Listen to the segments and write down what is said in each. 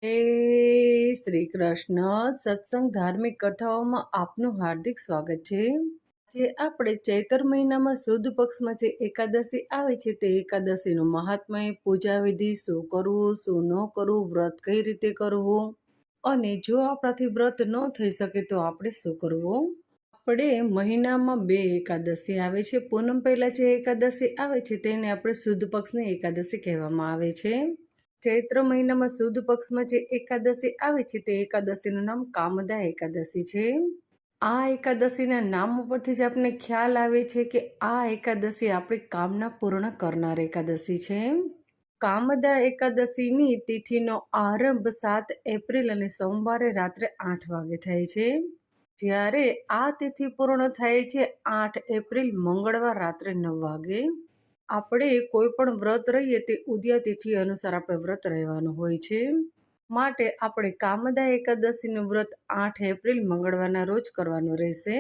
હે શ્રી કૃષ્ણ સત્સંગ ધાર્મિક કથાઓમાં આપનું હાર્દિક સ્વાગત છે. જે આપણે ચૈત્ર મહિનામાં સુદ પક્ષમાં જે એકાદશી આવે છે તે એકાદશીનું મહાત્મય, પૂજા વિધિ, શું કરવું શું ન કરવું, વ્રત કઈ રીતે કરવું અને જો આપણાથી વ્રત ન થઈ શકે તો આપણે શું કરવું. આપણે મહિનામાં 2 એકાદશી આવે છે. પૂનમ પહેલા જે એકાદશી આવે છે તેને આપણે સુદ પક્ષની એકાદશી કહેવામાં આવે છે. ચૈત્ર મહિનામાં સુદ પક્ષમાં જે એકાદશી આવે છે તે એકાદશીનું નામ કામદા એકાદશી છે. આ એકાદશીના નામ ઉપરથી જ આપણને ખ્યાલ આવે છે કે આ એકાદશી આપણી કામના પૂર્ણ કરનાર એકાદશી છે. કામદા એકાદશીની તિથિનો આરંભ 7 એપ્રિલ અને સોમવારે રાત્રે 8 વાગે થાય છે. જ્યારે આ તિથિ પૂર્ણ થાય છે 8 એપ્રિલ મંગળવાર રાત્રે 9 વાગે. આપણે કોઈ પણ વ્રત રહીએ તે ઉદયા તિથિ અનુસાર આપણે વ્રત રહેવાનું હોય છે. માટે આપણે કામદા એકાદશીનું વ્રત 8 એપ્રિલ મંગળવારના રોજ કરવાનું રહેશે.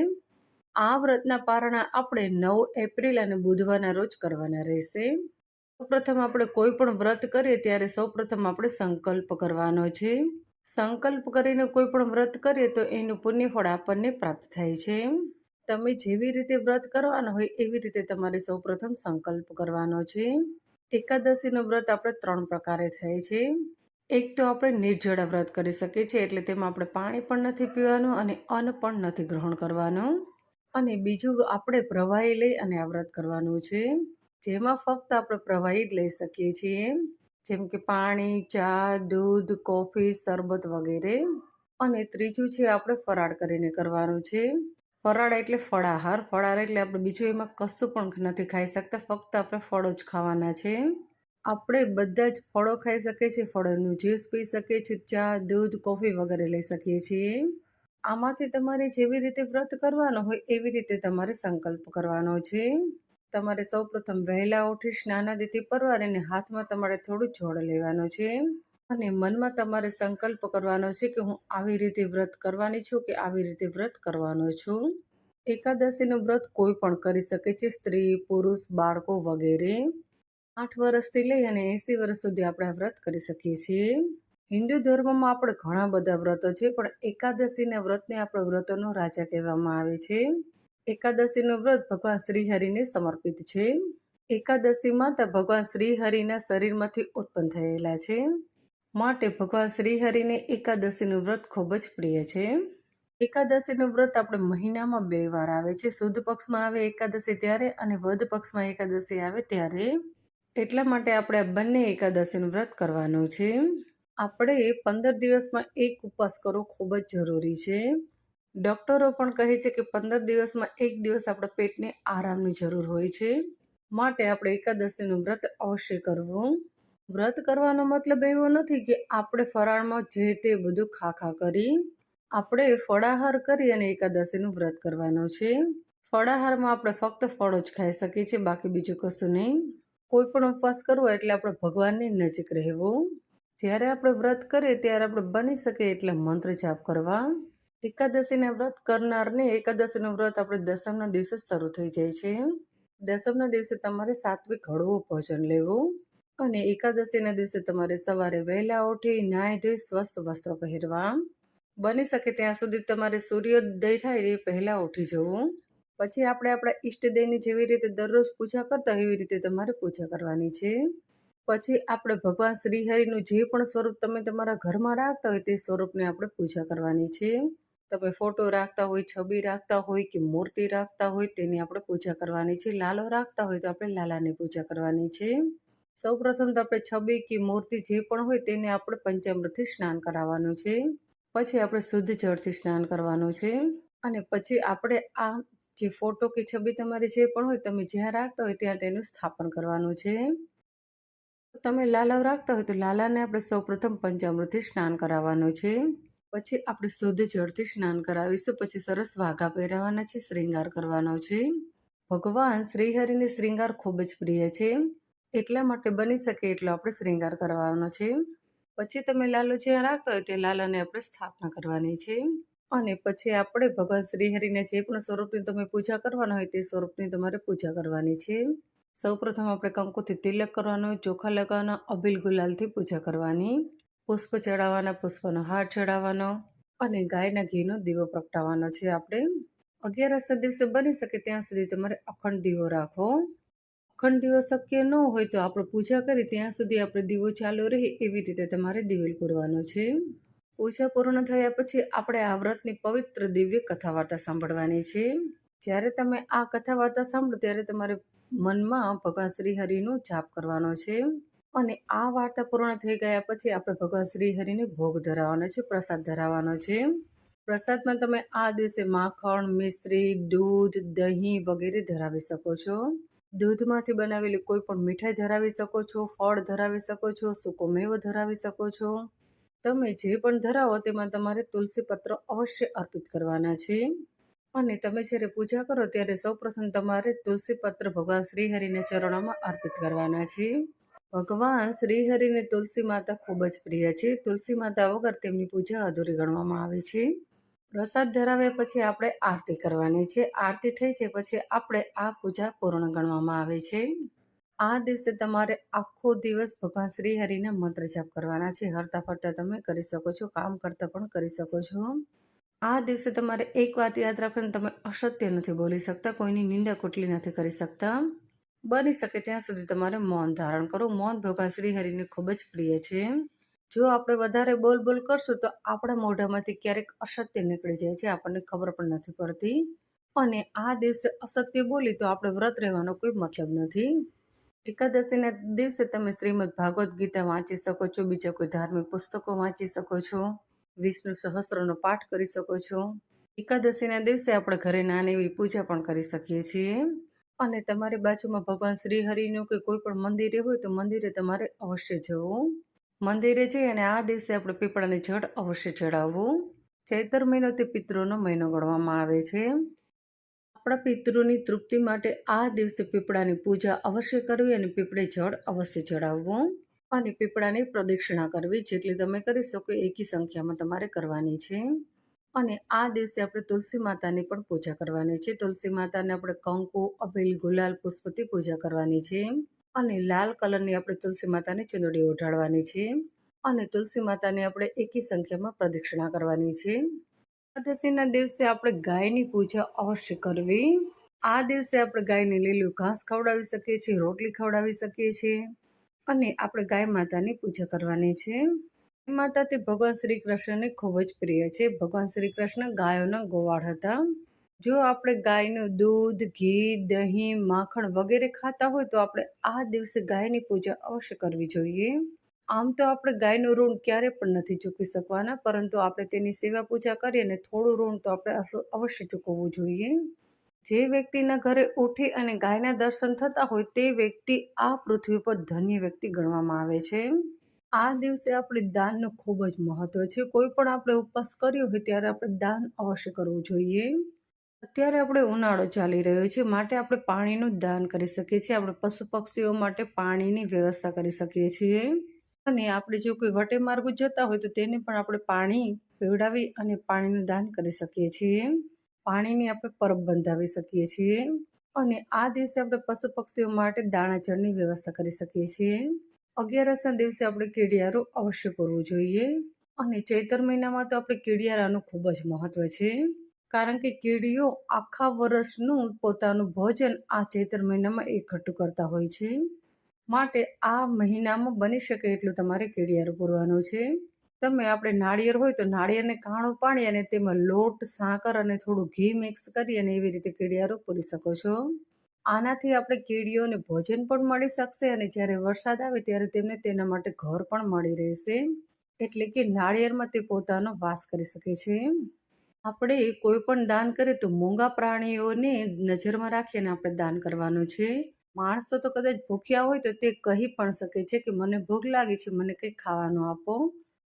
આ વ્રતના પારણા આપણે 9 એપ્રિલ અને બુધવારના રોજ કરવાના રહેશે. સૌપ્રથમ આપણે કોઈ પણ વ્રત કરીએ ત્યારે સૌપ્રથમ આપણે સંકલ્પ કરવાનો છે. સંકલ્પ કરીને કોઈ પણ વ્રત કરીએ તો એનું પુણ્યફળ આપણને પ્રાપ્ત થાય છે. તમે જેવી રીતે વ્રત કરવાનો હોય એવી રીતે તમારે સૌપ્રથમ સંકલ્પ કરવાનો છે. એકાદશીનું વ્રત આપણે 3 પ્રકારે થાય છે. એક તો આપણે નિર્જળા વ્રત કરી શકીએ છીએ, એટલે તેમાં આપણે પાણી પણ નથી પીવાનું અને અન્ન પણ નથી ગ્રહણ કરવાનું. અને બીજું આપણે પ્રવાહી લઈ અને આ વ્રત કરવાનું છે, જેમાં ફક્ત આપણે પ્રવાહી જ લઈ શકીએ છીએ, જેમ કે પાણી, ચા, દૂધ, કોફી, શરબત વગેરે. અને ત્રીજું છે આપણે ફરાળ કરીને કરવાનું છે. ફરાળ એટલે ફળાહાર. ફળાહાર એટલે આપણે બીજું એમાં કશું પણ નથી ખાઈ શકતા, ફક્ત આપણે ફળો જ ખાવાના છે. આપણે બધા જ ફળો ખાઈ શકીએ છીએ, ફળોનું જ્યુસ પી શકીએ છીએ, ચા, દૂધ, કોફી વગેરે લઈ શકીએ છીએ. આમાંથી તમારે જેવી રીતે વ્રત કરવાનો હોય એવી રીતે તમારે સંકલ્પ કરવાનો છે. તમારે સૌપ્રથમ વહેલા ઉઠી સ્નાનાદિથી પરવારીને હાથમાં તમારે થોડું જળ લેવાનું છે અને મનમાં તમારે સંકલ્પ કરવાનો છે કે હું આવી રીતે વ્રત કરવાની છું કે આવી રીતે વ્રત કરવાનો છું. એકાદશીનું વ્રત કોઈ પણ કરી શકે છે, સ્ત્રી, પુરુષ, બાળકો વગેરે. 8 વર્ષથી લઈ અને 80 વર્ષ સુધી આપણે આ વ્રત કરી શકીએ છીએ. હિન્દુ ધર્મમાં આપણે ઘણા બધા વ્રતો છે, પણ એકાદશીના વ્રતને આપણે વ્રતોનો રાજા કહેવામાં આવે છે. એકાદશીનું વ્રત ભગવાન શ્રીહરિને સમર્પિત છે. એકાદશી માતા ભગવાન શ્રીહરિના શરીરમાંથી ઉત્પન્ન થયેલા છે, માટે ભગવાન શ્રીહરિને એકાદશીનું વ્રત ખૂબ જ પ્રિય છે. એકાદશીનું વ્રત આપણે મહિનામાં 2 વાર આવે છે. સુદ પક્ષમાં આવે એકાદશી ત્યારે અને વદ પક્ષમાં એકાદશી આવે ત્યારે. એટલા માટે આપણે આ બંને એકાદશીનું વ્રત કરવાનું છે. આપણે 15 દિવસમાં એક ઉપવાસ કરવો ખૂબ જ જરૂરી છે. ડૉક્ટરો પણ કહે છે કે 15 દિવસમાં એક દિવસ આપણા પેટને આરામની જરૂર હોય છે, માટે આપણે એકાદશીનું વ્રત અવશ્ય કરવું. વ્રત કરવાનો મતલબ એવો નથી કે આપણે ફરાળમાં જે તે બધું ખા કરી. આપણે ફળાહાર કરી અને એકાદશીનું વ્રત કરવાનું છે. ફળાહારમાં આપણે ફક્ત ફળો જ ખાઈ શકીએ છીએ, બાકી બીજું કશું નહીં. કોઈ પણ ઉપવાસ કરવો એટલે આપણે ભગવાનની નજીક રહેવું. જ્યારે આપણે વ્રત કરીએ ત્યારે આપણે બની શકે એટલે મંત્ર જાપ કરવા. એકાદશીના વ્રત કરનારને એકાદશીનું વ્રત આપણે દસમના દિવસે શરૂ થઈ જાય છે. દસમના દિવસે તમારે સાત્વિક હળવું ભોજન લેવું અને એકાદશીના દિવસે તમારે સવારે વહેલા ઉઠી નાહી ધોઈ સ્વસ્થ વસ્ત્રો પહેરવા. બની શકે ત્યાં સુધી તમારે સૂર્યોદય થાય એ પહેલાં ઉઠી જવું. પછી આપણે આપણા ઈષ્ટદેવની જેવી રીતે દરરોજ પૂજા કરતા હોય એવી રીતે તમારે પૂજા કરવાની છે. પછી આપણે ભગવાન શ્રીહરિનું જે પણ સ્વરૂપ તમે તમારા ઘરમાં રાખતા હોય તે સ્વરૂપને આપણે પૂજા કરવાની છે. તમે ફોટો રાખતા હોય, છબી રાખતા હોય કે મૂર્તિ રાખતા હોય તેની આપણે પૂજા કરવાની છે. લાલો રાખતા હોય તો આપણે લાલાની પૂજા કરવાની છે. સૌપ્રથમ તો આપણે છબી કે મૂર્તિ જે પણ હોય તેને આપણે પંચામૃતથી સ્નાન કરાવવાનું છે. પછી આપણે શુદ્ધ જળથી સ્નાન કરવાનું છે અને પછી આપણે આ જે ફોટો કે છબી તમારી જે પણ હોય તમે જ્યાં રાખતા હોય ત્યાં તેનું સ્થાપન કરવાનું છે. તમે લાલાવ રાખતા હોય તો લાલાને આપણે સૌપ્રથમ પંચામૃતથી સ્નાન કરાવવાનું છે. પછી આપણે શુદ્ધ જળથી સ્નાન કરાવીશું. પછી સરસ વાઘા પહેરાવાના છે, શ્રૃંગાર કરવાનો છે. ભગવાન શ્રીહરિને શ્રૃંગાર ખૂબ જ પ્રિય છે, એટલા માટે બની શકે એટલો આપણે શ્રૃંગાર કરવાનો છે. પછી તમે લાલો જ્યાં રાખતા હોય તે લાલાને આપણે સ્થાપના કરવાની છે અને પછી આપણે ભગવાન શ્રીહરિને જે પણ સ્વરૂપની તમે પૂજા કરવાના હોય તે સ્વરૂપની તમારે પૂજા કરવાની છે. સૌપ્રથમ આપણે કંકુથી તિલક કરવાનો, ચોખા લગાવવાના, અબીલ ગુલાલથી પૂજા કરવાની. પુષ્પ ચડાવવાના, પુષ્પનો હાર ચડાવવાનો અને ગાયના ઘીનો દીવો પ્રગટાવવાનો છે આપણે. 11ના દિવસે બની શકે ત્યાં સુધી તમારે અખંડ દીવો રાખવો. અખંડ દીવો શક્ય ન હોય તો આપણે પૂજા કરી ત્યાં સુધી આપણે દીવો ચાલુ રહે એવી રીતે તમારે દિવેલ પૂરવાનો છે. પૂજા પૂર્ણ થયા પછી આપણે આ વ્રતની પવિત્ર દિવ્ય કથા વાર્તા સાંભળવાની છે. જ્યારે તમે આ કથા વાર્તા સાંભળો ત્યારે તમારે મનમાં ભગવાન શ્રી હરિનો જાપ કરવાનો છે. અને આ વાર્તા પૂર્ણ થઈ ગયા પછી આપણે ભગવાન શ્રી હરિને ભોગ ધરાવવાનો છે, પ્રસાદ ધરાવવાનો છે. પ્રસાદમાં તમે આ દિવસે માખણ, મિશ્રી, દૂધ, દહીં વગેરે ધરાવી શકો છો. દૂધમાંથી બનાવેલી કોઈ પણ મીઠાઈ ધરાવી શકો છો, ફળ ધરાવી શકો છો, સૂકો મેવો ધરાવી શકો છો. તમે જે પણ ધરાવો તેમાં તમારે તુલસી પત્ર અવશ્ય અર્પિત કરવાના છે. અને તમે જ્યારે પૂજા કરો ત્યારે સૌપ્રથમ તમારે તુલસી પત્ર ભગવાન શ્રીહરિને ચરણોમાં અર્પિત કરવાના છે. ભગવાન શ્રીહરિને તુલસી માતા ખૂબ જ પ્રિય છે. તુલસી માતા વગર તેમની પૂજા અધૂરી ગણવામાં આવે છે. પ્રસાદ ધરાવ્યા પછી આપણે આરતી કરવાની છે. આરતી થઈ છે પછી આપણે આ પૂજા પૂર્ણ ગણવામાં આવે છે. આ દિવસે તમારે આખો દિવસ ભગવાન શ્રી હરિના મંત્ર જાપ કરવાના છે. હરતા ફરતા તમે કરી શકો છો, કામ કરતા પણ કરી શકો છો. આ દિવસે તમારે એક વાત યાદ રાખવાની, તમે અસત્ય નથી બોલી શકતા, કોઈની નિંદા કુટલી નથી કરી શકતા. બની શકે ત્યાં સુધી તમારે મૌન ધારણ કરો. મૌન ભગવાન શ્રી હરિને ખૂબ જ પ્રિય છે. જો આપણે વધારે બોલ કરશું તો આપણા મોઢામાંથી ક્યારેક અસત્ય નીકળી જાય છે, આપણને ખબર પણ નથી પડતી. અને આ દિવસે અસત્ય બોલી તો આપણે વ્રત રહેવાનો કોઈ મતલબ નથી. એકાદશીના દિવસે તમે શ્રીમદ ભાગવત ગીતા વાંચી શકો છો, બીજા કોઈ ધાર્મિક પુસ્તકો વાંચી શકો છો, વિષ્ણુ સહસ્ત્રનો પાઠ કરી શકો છો. એકાદશીના દિવસે આપણે ઘરે નાની એવી પૂજા પણ કરી શકીએ છીએ. અને તમારી બાજુમાં ભગવાન શ્રી હરિનું કે કોઈ પણ મંદિરે હોય તો મંદિરે તમારે અવશ્ય જવું. મંદિરે જઈ અને આ દિવસે આપણે પીપળાની જળ અવશ્ય ચડાવવું. ચૈત્ર મહિનો તે પિતૃનો મહિનો ગણવામાં આવે છે. આપણા પિતૃની તૃપ્તિ માટે આ દિવસે પીપળાની પૂજા અવશ્ય કરવી અને પીપળે જળ અવશ્ય ચડાવવું અને પીપળાની પ્રદક્ષિણા કરવી. જેટલી તમે કરી શકો એકી સંખ્યામાં તમારે કરવાની છે. અને આ દિવસે આપણે તુલસી માતાની પણ પૂજા કરવાની છે. તુલસી માતાને આપણે કંકુ, અબીલ, ગુલાલ, પુષ્પથી પૂજા કરવાની છે. અને લાલ કલરની આપણે તુલસી માતાને ચૂંદડી ઓઢાડવાની છે. અને તુલસી માતાને આપણે એકી સંખ્યામાં પ્રદક્ષિણા કરવાની છે. એકાદશીના દિવસે આપણે ગાયની પૂજા અવશ્ય કરવી. આ દિવસે આપણે ગાયને લીલું ઘાસ ખવડાવી શકીએ છીએ, રોટલી ખવડાવી શકીએ છીએ અને આપણે ગાય માતાની પૂજા કરવાની છે. માતા તે ભગવાન શ્રી કૃષ્ણને ખૂબ જ પ્રિય છે. ભગવાન શ્રી કૃષ્ણ ગાયોના ગોવાળ હતા. જો આપણે ગાયનું દૂધ, ઘી, દહીં, માખણ વગેરે ખાતા હોય તો આપણે આ દિવસે ગાયની પૂજા અવશ્ય કરવી જોઈએ. આમ તો આપણે ગાયનું ઋણ ક્યારે પણ નથી ચૂકવી શકવાના, પરંતુ આપણે તેની સેવા પૂજા કરીએ અને થોડું ઋણ તો આપણે અવશ્ય ચૂકવવું જોઈએ. જે વ્યક્તિના ઘરે ઉઠી અને ગાયના દર્શન થતા હોય તે વ્યક્તિ આ પૃથ્વી પર ધન્ય વ્યક્તિ ગણવામાં આવે છે. આ દિવસે આપણે દાનનું ખૂબ જ મહત્વ છે. કોઈ પણ આપણે ઉપવાસ કર્યો હોય ત્યારે આપણે દાન અવશ્ય કરવું જોઈએ. અત્યારે આપણે ઉનાળો ચાલી રહ્યો છે, માટે આપણે પાણીનું દાન કરી શકીએ છીએ. આપણે પશુ પક્ષીઓ માટે પાણીની વ્યવસ્થા કરી શકીએ છીએ. અને આપણે જો કોઈ વટે માર્ગો જતા હોય તો તેને પણ આપણે પાણી પીવડાવી અને પાણીનું દાન કરી શકીએ છીએ. પાણીની આપણે પરબ બંધાવી શકીએ છીએ. અને આ દિવસે આપણે પશુ પક્ષીઓ માટે દાણાચળની વ્યવસ્થા કરી શકીએ છીએ. 11ના દિવસે આપણે કેડિયારું અવશ્ય પૂરવું જોઈએ. અને ચૈત્ર મહિનામાં તો આપણે કેડિયારાનું ખૂબ જ મહત્વ છે. કારણ કે કીડીઓ આખા વર્ષનું પોતાનું ભોજન આ ચૈત્ર મહિનામાં એકઠું કરતા હોય છે. માટે આ મહિનામાં બની શકે એટલું તમારે કેડિયારું પૂરવાનું છે. તમે આપણે નાળિયેર હોય તો નાળિયેરને કાણું પાડી અને તેમાં લોટ, સાકર અને થોડું ઘી મિક્સ કરી અને એવી રીતે કેડિયારું પૂરી શકો છો. આનાથી આપણે કીડીઓને ભોજન પણ મળી શકશે અને જ્યારે વરસાદ આવે ત્યારે તેમને તેના માટે ઘર પણ મળી રહેશે. એટલે કે નાળિયેરમાં તે પોતાનો વાસ કરી શકે છે. આપણે કોઈ પણ દાન કરીએ તો મૂંગા પ્રાણીઓને નજરમાં રાખીને આપણે દાન કરવાનું છે. માણસો તો કદાચ ભૂખ્યા હોય તો તે કહી પણ શકે છે કે મને ભૂખ લાગી છે, મને કંઈ ખાવાનું આપો,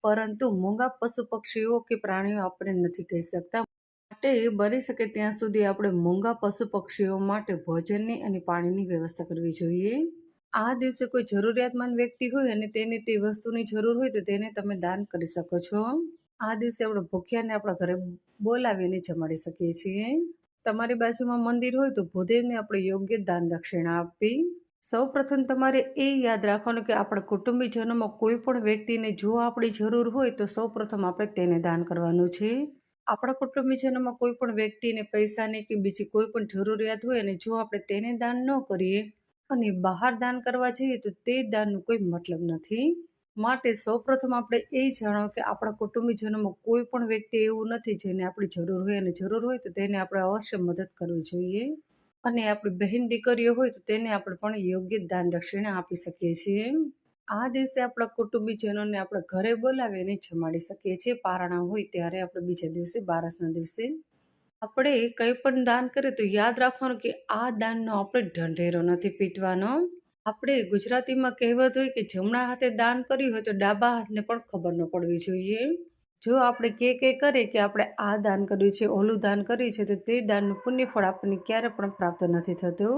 પરંતુ મૂંગા પશુ પક્ષીઓ કે પ્રાણીઓ આપણે નથી કહી શકતા. માટે બની શકે ત્યાં સુધી આપણે મૂંગા પશુ પક્ષીઓ માટે ભોજનની અને પાણીની વ્યવસ્થા કરવી જોઈએ. આ દિવસે કોઈ જરૂરિયાતમંદ વ્યક્તિ હોય અને તેને તે વસ્તુની જરૂર હોય તો તેને તમે દાન કરી શકો છો. આ દિવસે આપણે ભૂખ્યાને આપણા ઘરે બોલાવીને જમાડી શકીએ છીએ. તમારી બાજુમાં મંદિર હોય તો ભૂદેવને આપણે યોગ્ય દાન દક્ષિણા આપવી. સૌપ્રથમ તમારે એ યાદ રાખવાનું કે આપણા કુટુંબીજનોમાં કોઈ પણ વ્યક્તિને જો આપણી જરૂર હોય તો સૌપ્રથમ આપણે તેને દાન કરવાનું છે. આપણા કુટુંબીજનોમાં કોઈ પણ વ્યક્તિને પૈસાની કે બીજી કોઈ પણ જરૂરિયાત હોય અને જો આપણે તેને દાન ન કરીએ અને બહાર દાન કરવા જઈએ તો તે દાનનો કોઈ મતલબ નથી. માટે સૌપ્રથમ આપણે એ જાણો કે આપણા કુટુંબીજનોમાં કોઈ પણ વ્યક્તિ એવું નથી જેને આપણી જરૂર હોય અને જરૂર હોય તો તેને આપણે અવશ્ય મદદ કરવી જોઈએ. અને આપણી બહેન દીકરીઓ હોય તો તેને આપણે પણ યોગ્ય દાન દક્ષિણા આપી શકીએ છીએ. આ દિવસે આપણા કુટુંબીજનોને આપણે ઘરે બોલાવીને જમાડી શકીએ છીએ. પારણા હોય ત્યારે આપણે બીજા દિવસે બારસના દિવસે આપણે કંઈ પણ દાન કરીએ તો યાદ રાખવાનું કે આ દાનનો આપણે ઢંઢેરો નથી પીટવાનો. આપણે ગુજરાતીમાં કહેવત હોય કે જમણા હાથે દાન કર્યું હોય તો ડાબા હાથને પણ ખબર ન પડવી જોઈએ. જો આપણે કે કરીએ કે આપણે આ દાન કર્યું છે, ઓલું દાન કર્યું છે, તો તે દાનનું પુણ્યફળ આપણને ક્યારે પણ પ્રાપ્ત નથી થતું.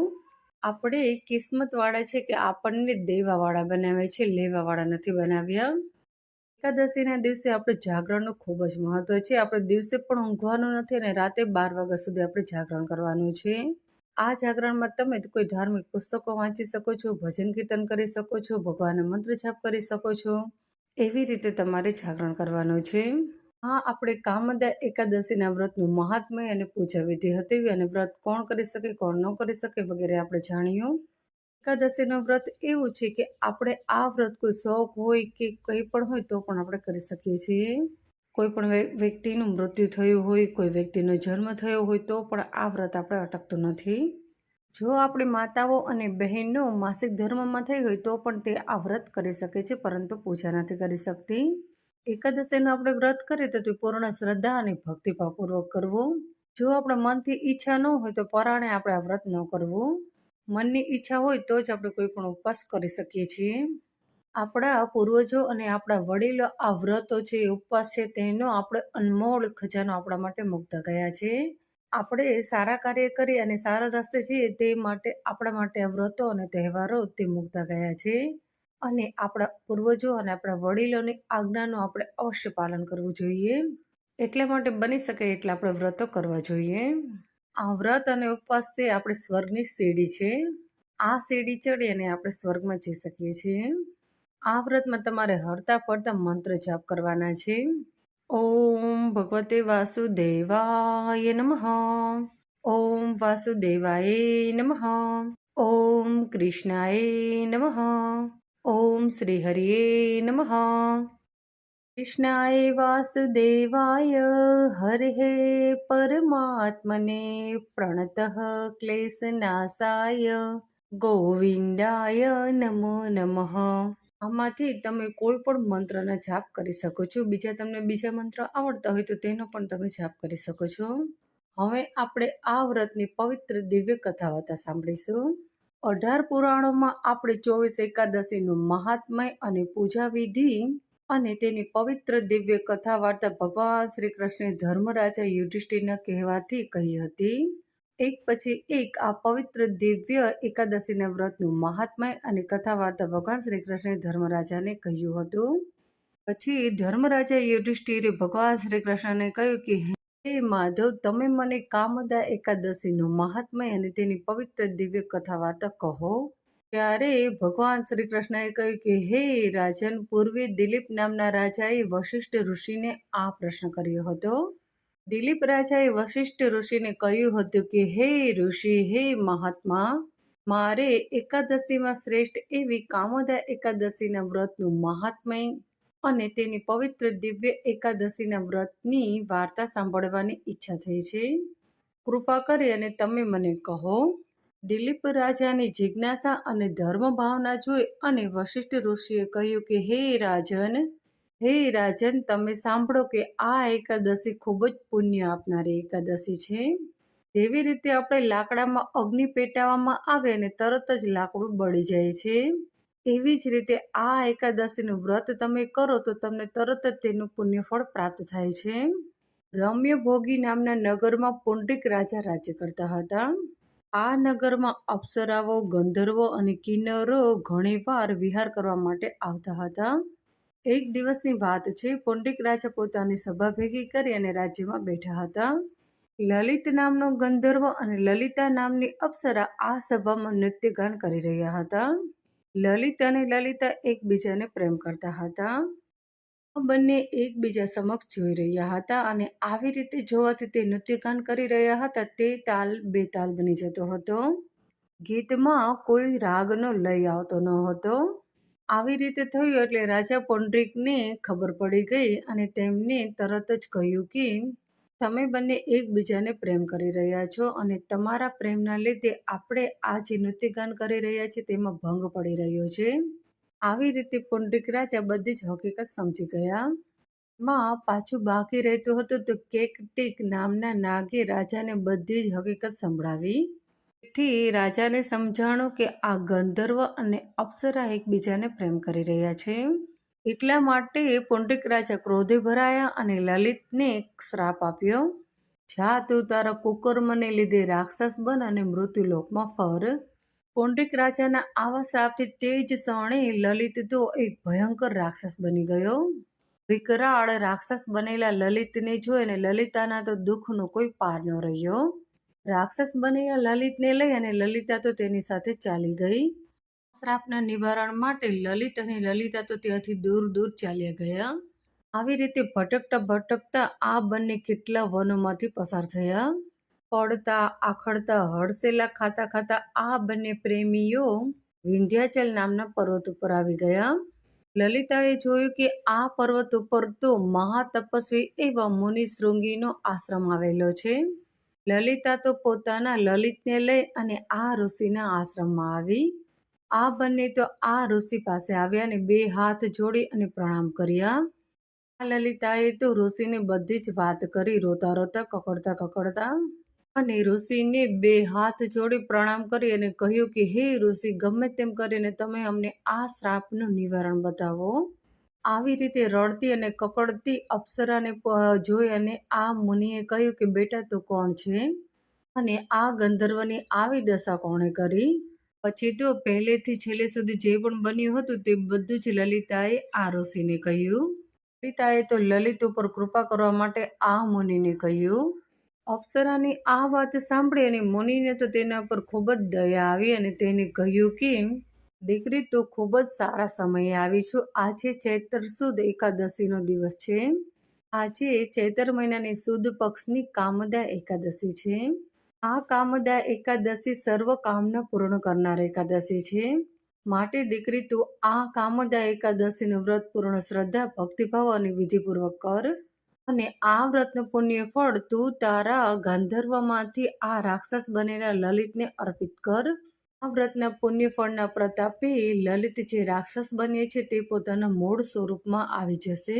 આપણે કિસ્મતવાળા છે કે આપણને દેવાવાળા બનાવે છે, લેવાવાળા નથી બનાવ્યા. એકાદશીના દિવસે આપણે જાગરણનું ખૂબ જ મહત્વ છે. આપણે દિવસે પણ ઊંઘવાનું નથી અને રાતે 12 વાગ્યા સુધી આપણે જાગરણ કરવાનું છે. આ જાગરણમાં તમે કોઈ ધાર્મિક પુસ્તકો વાંચી શકો છો, ભજન કીર્તન કરી શકો છો, ભગવાનનો મંત્ર જાપ કરી શકો છો. એવી રીતે તમારે જાગરણ કરવાનું છે. આ આપણે કામદા એકાદશીના વ્રતનું મહાત્મ્ય અને પૂજા વિધિ હતી અને વ્રત કોણ કરી શકે, કોણ ન કરી શકે વગેરે આપણે જાણ્યું. એકાદશીનું વ્રત એવું છે કે આપણે આ વ્રત કોઈ શોખ હોય કે કંઈ પણ હોય તો પણ આપણે કરી શકીએ છીએ. કોઈ પણ વ્યક્તિનું મૃત્યુ થયું હોય, કોઈ વ્યક્તિનો જન્મ થયો હોય તો પણ આ વ્રત આપણે અટકતું નથી. જો આપણી માતાઓ અને બહેનો માસિક ધર્મમાં થઈ હોય તો પણ તે આ વ્રત કરી શકે છે, પરંતુ પૂજા નથી કરી શકતી. એકાદશીનું આપણે વ્રત કરીએ તો તે પૂર્ણ શ્રદ્ધા અને ભક્તિભાવપૂર્વક કરવું. જો આપણા મનથી ઈચ્છા ન હોય તો પરાણે આપણે આ વ્રત ન કરવું. મનની ઈચ્છા હોય તો જ આપણે કોઈ પણ ઉપવાસ કરી શકીએ છીએ. આપણા પૂર્વજો અને આપણા વડીલો આ વ્રતો છે, ઉપવાસ છે, તેનો આપણે અનમોલ ખજાનો આપણા માટે મુકતા ગયા છે. આપણે સારા કાર્ય કરી અને સારા રસ્તે છીએ તે માટે આપણા માટે આ વ્રતો અને તહેવારો તે મુકતા ગયા છે. અને આપણા પૂર્વજો અને આપણા વડીલોની આજ્ઞાનું આપણે અવશ્ય પાલન કરવું જોઈએ. એટલા માટે બની શકે એટલે આપણે વ્રતો કરવા જોઈએ. આ વ્રત અને ઉપવાસથી આપણે સ્વર્ગની સીડી છે. આ સીડી ચડી અને આપણે સ્વર્ગમાં જઈ શકીએ છીએ. આ વ્રતમાં તમારે હરતા ફરતા મંત્ર જાપ કરવાના છે. ઓમ ભગવતે વાસુદેવાય નમઃ. ઓમ વાસુદેવાય નમઃ. ઓમ કૃષ્ણાય નમઃ. ઓમ શ્રી હરિયે નમઃ. કૃષ્ણાય વાસુદેવાય હરે પરમાત્મને પ્રણતઃ ક્લેશનાશાય ગોવિંદાય નમો નમઃ. આમાંથી તમે કોઈ પણ મંત્રનો જાપ કરી શકો છો. તમને બીજા મંત્ર આવડતા હોય તો તેનો પણ તમે જાપ કરી શકો છો. હવે આપણે આ વ્રતની પવિત્ર દિવ્ય કથા વાર્તા સાંભળીશું. 18 પુરાણોમાં આપણે 24 એકાદશીનું મહાત્મય અને પૂજા વિધિ અને તેની પવિત્ર દિવ્ય કથા વાર્તા ભગવાન શ્રી કૃષ્ણે ધર્મરાજા યુધિષ્ઠિરના કહેવાથી કહી હતી. એક પછી એક આ પવિત્ર દિવ્ય એકાદશીના વ્રતનું મહાત્મય અને કથા વાર્તા ભગવાન શ્રી કૃષ્ણે ધર્મરાજાને કહ્યું હતું. પછી ધર્મરાજા યુધિષ્ઠિરે ભગવાન શ્રી કૃષ્ણને કહ્યું કે હે માધવ, તમે મને કામદા એકાદશીનું મહાત્મય અને તેની પવિત્ર દિવ્ય કથા વાર્તા કહો. ત્યારે ભગવાન શ્રી કૃષ્ણએ કહ્યું કે હે રાજન, પૂર્વે દિલીપ નામના રાજાએ વશિષ્ઠ ઋષિને આ પ્રશ્ન કર્યો હતો. દિલીપ રાજાએ વશિષ્ઠ ઋષિને કહ્યું હતું કે હે ઋષિ, હે મહાત્મા, મારે એકાદશીમાં શ્રેષ્ઠ એવી કામદા એકાદશીના વ્રતનું મહાત્મય અને તેની પવિત્ર દિવ્ય એકાદશીના વ્રતની વાર્તા સાંભળવાની ઈચ્છા થઈ છે. કૃપા કરી અને તમે મને કહો. દિલીપ રાજાની જિજ્ઞાસા અને ધર્મ ભાવના જોઈ અને વશિષ્ઠ ઋષિએ કહ્યું કે હે રાજન, તમે સાંભળો કે આ એકાદશી ખૂબ જ પુણ્ય આપનારી એકાદશી છે. જેવી રીતે આપણે લાકડામાં અગ્નિ પેટાવવામાં આવે અને તરત જ લાકડું બળી જાય છે, એવી જ રીતે આ એકાદશીનું વ્રત તમે કરો તો તમને તરત જ તેનું પુણ્યફળ પ્રાપ્ત થાય છે. રમ્ય ભોગી નામના નગરમાં પુંડરીક રાજા રાજ્ય કરતા હતા. આ નગરમાં અપ્સરાઓ, ગંધર્વો અને કિન્નરો ઘણીવાર વિહાર કરવા માટે આવતા હતા. એક દિવસની વાત છે. પુંડરીક રાજા પોતાની સભા ભેગી કરી અને રાજ્યમાં બેઠા હતા. લલિત નામનો ગંધર્વ અને લલિતા નામની અપ્સરા આ સભામાં નૃત્યગાન કરી રહ્યા હતા. લલિત અને લલિતા એકબીજાને પ્રેમ કરતા હતા. આ બંને એકબીજા સમક્ષ જોઈ રહ્યા હતા અને આવી રીતે જોવાથી તે નૃત્યગાન કરી રહ્યા હતા તે તાલ બેતાલ બની જતો હતો. ગીતમાં કોઈ રાગનો લય આવતો ન હતો. આવી રીતે થયું એટલે રાજા પૌંડરીકને ખબર પડી ગઈ અને તેમને તરત જ કહ્યું કે તમે બંને એકબીજાને પ્રેમ કરી રહ્યા છો અને તમારા પ્રેમના લીધે આપણે આ જે નૃત્યગાન કરી રહ્યા છીએ તેમાં ભંગ પડી રહ્યો છે. આવી રીતે પૌંડરીક રાજા બધી જ હકીકત સમજી ગયા. માં પાછું બાકી રહેતું હતું તો કેકટીક નામના નાગે રાજાને બધી જ હકીકત સંભળાવી. તેથી રાજાને સમજાણું કે આ ગંધર્વ અને અપ્સરા એકબીજાને પ્રેમ કરી રહ્યા છે. એટલા માટે પૌંડરીક રાજા ક્રોધે ભરાયા અને લલિતને શ્રાપ આપ્યો. જા તું તારા કુકર્મને લીધે રાક્ષસ બન અને મૃત્યુલોકમાં ફર. પૌંડરીક રાજાના આવા શ્રાપથી તે જ ક્ષણે લલિત તો એક ભયંકર રાક્ષસ બની ગયો. વિકરાળ રાક્ષસ બનેલા લલિતને જોઈને લલિતાના તો દુઃખનો કોઈ પાર ન રહ્યો. રાક્ષસ બનેલા લલિતને લઈ અને લલિતા તો તેની સાથે ચાલી ગઈ. શ્રાપના નિવારણ માટે લલિત અને લલિતા તો ત્યાંથી દૂર દૂર ચાલ્યા ગયા. આવી રીતે ભટકતા ભટકતા આ બંને કેટલા વનોમાંથી પસાર થયા. પડતા આખડતા હડસેલા ખાતા ખાતા આ બંને પ્રેમીઓ વિંધ્યાચલ નામના પર્વત ઉપર આવી ગયા. લલિતાએ જોયું કે આ પર્વત ઉપર તો મહાતપસ્વી એવા મુનિ શૃંગીનો આશ્રમ આવેલો છે. લલિતા તો પોતાના લલિતને લઈ અને આ ઋષિના આશ્રમમાં આવી. આ બંને તો આ ઋષિ પાસે આવ્યા અને બે હાથ જોડી અને પ્રણામ કર્યા. આ લલિતાએ તો ઋષિને બધી જ વાત કરી રોતા રોતા કકડતા કકડતા અને ઋષિને બે હાથ જોડી પ્રણામ કરી અને કહ્યું કે હે ઋષિ, ગમે તેમ કરીને તમે અમને આ શ્રાપનું નિવારણ બતાવો. આવી રીતે રડતી અને કકડતી અપ્સરાને જોઈ અને આ મુનિએ કહ્યું કે બેટા તું કોણ છે અને આ ગંધર્વની આવી દશા કોણે કરી? પછી તો પહેલેથી છેલ્લે સુધી જે પણ બન્યું હતું તે બધું જ લલિતાએ આ ઋષિને કહ્યું. લલિતાએ તો લલિત ઉપર કૃપા કરવા માટે આ મુનિને કહ્યું. અપ્સરાની આ વાત સાંભળી અને મુનિને તો તેના પર ખૂબ જ દયા આવી અને તેને કહ્યું કે દીકરી તું ખૂબ જ સારા સમયે આવી છું. આજે ચૈત્ર સુદ એકાદશીનો દિવસ છે. આજે ચૈત્ર મહિનાની સુદ પક્ષની કામદા એકાદશી છે. આ કામદા એકાદશી સર્વ કામના પૂર્ણ કરનાર એકાદશી છે. માટે દીકરી તું આ કામદા એકાદશીનું વ્રત પૂર્ણ શ્રદ્ધા ભક્તિભાવ અને વિધિપૂર્વક કર અને આ વ્રતનું પુણ્ય ફળ તું તારા ગાંધર્વમાંથી આ રાક્ષસ બનેલા લલિતને અર્પિત કર. આ વ્રતના પુણ્ય ફળના પ્રતાપે લલિત જે રાક્ષસ બને છે તે પોતાના મૂળ સ્વરૂપમાં આવી જશે.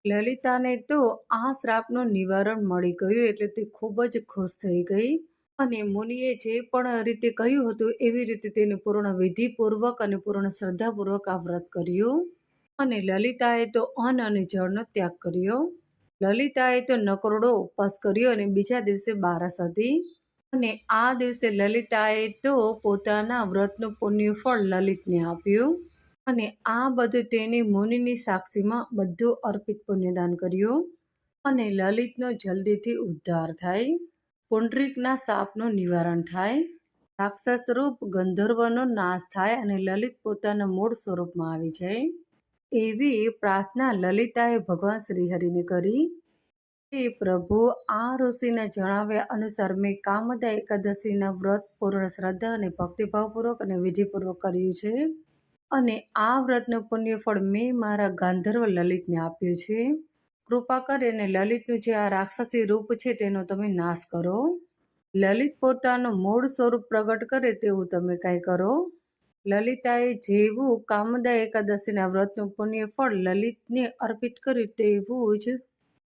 લલિતાને તો આ શ્રાપનું નિવારણ મળી ગયું એટલે તે ખૂબ જ ખુશ થઈ ગઈ અને મુનિએ જે પણ રીતે કહ્યું હતું એવી રીતે તેને પૂર્ણ વિધિપૂર્વક અને પૂર્ણ શ્રદ્ધાપૂર્વક આ વ્રત કર્યું અને લલિતાએ તો અન્ન અને જળનો ત્યાગ કર્યો. લલિતાએ તો નકરોડો ઉપવાસ કર્યો અને બીજા દિવસે બારસ હતી અને આ દિવસે લલિતાએ તો પોતાના વ્રતનું પુણ્ય ફળ લલિતને આપ્યું અને આ બધું તેને મુનિની સાક્ષીમાં બધું અર્પિત પુણ્યદાન કર્યું અને લલિતનો જલ્દીથી ઉદ્ધાર થાય. પૌંડરીકના શાપનું નિવારણ થાય. રાક્ષસ રૂપ ગંધર્વનો નાશ થાય અને લલિત પોતાના મૂળ સ્વરૂપમાં આવી જાય. એવી પ્રાર્થના લલિતાએ ભગવાન શ્રીહરિને કરી. હે પ્રભુ, આ ઋષિના જણાવ્યા અનુસાર મેં કામદા એકાદશીના વ્રત પૂર્ણ શ્રદ્ધા અને ભક્તિભાવપૂર્વક અને વિધિપૂર્વક કર્યું છે અને આ વ્રતનું પુણ્યફળ મેં મારા ગાંધર્વ લલિતને આપ્યું છે. કૃપા કરીને લલિતનું જે આ રાક્ષસી રૂપ છે તેનો તમે નાશ કરો. લલિત પોતાનું મૂળ સ્વરૂપ પ્રગટ કરે તેવું તમે કાંઈ કરો. લલિતાએ જેવું કામદા એકાદશીના વ્રતનું પુણ્ય ફળ લલિતને અર્પિત કર્યું તેવું જ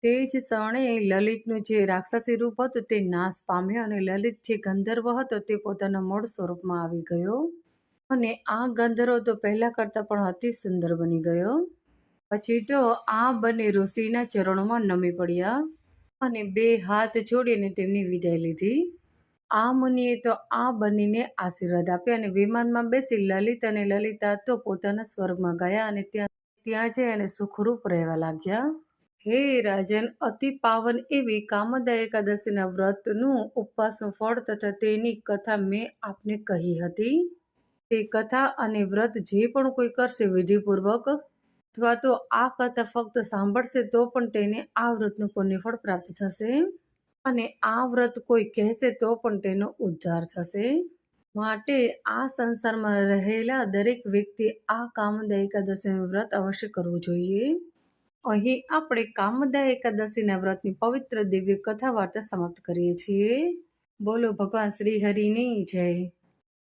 તે જ ક્ષણે લલિતનું જે રાક્ષસી રૂપ હતું તે નાશ પામ્યો અને લલિત જે ગંધર્વ હતો તે પોતાના મૂળ સ્વરૂપમાં આવી ગયો અને આ ગંધર્વ તો પહેલા કરતાં પણ અતિ સુંદર બની ગયો. પછી તો આ બંને ઋષિના ચરણોમાં નમી પડ્યા અને બે હાથ જોડીને તેમની વિદાય લીધી. આ મુનિએ તો આ બંનેને આશીર્વાદ આપ્યા અને વિમાનમાં બેસી લલિત અને લલિતા તો પોતાના સ્વર્ગમાં ગયા અને ત્યાં જઈ અને સુખરૂપ રહેવા લાગ્યા. હે રાજન, અતિ પાવન એવી કામદા એકાદશીના વ્રતનું ઉપવાસનું ફળ તથા તેની કથા મેં આપને કહી હતી. તે કથા અને વ્રત જે પણ કોઈ કરશે વિધિપૂર્વક અથવા તો આ કથા ફક્ત સાંભળશે તો પણ તેને આ વ્રતનું પુણ્યફળ પ્રાપ્ત થશે અને આ વ્રત કોઈ કહેશે તો પણ તેનો ઉદ્ધાર થશે. માટે આ સંસારમાં રહેલા દરેક વ્યક્તિ આ કામદા એકાદશીનું વ્રત અવશ્ય કરવું જોઈએ. અહીં આપણે કામદા એકાદશીના વ્રતની પવિત્ર દિવ્ય કથા વાર્તા સમાપ્ત કરીએ છીએ. બોલો ભગવાન શ્રી હરિની જય.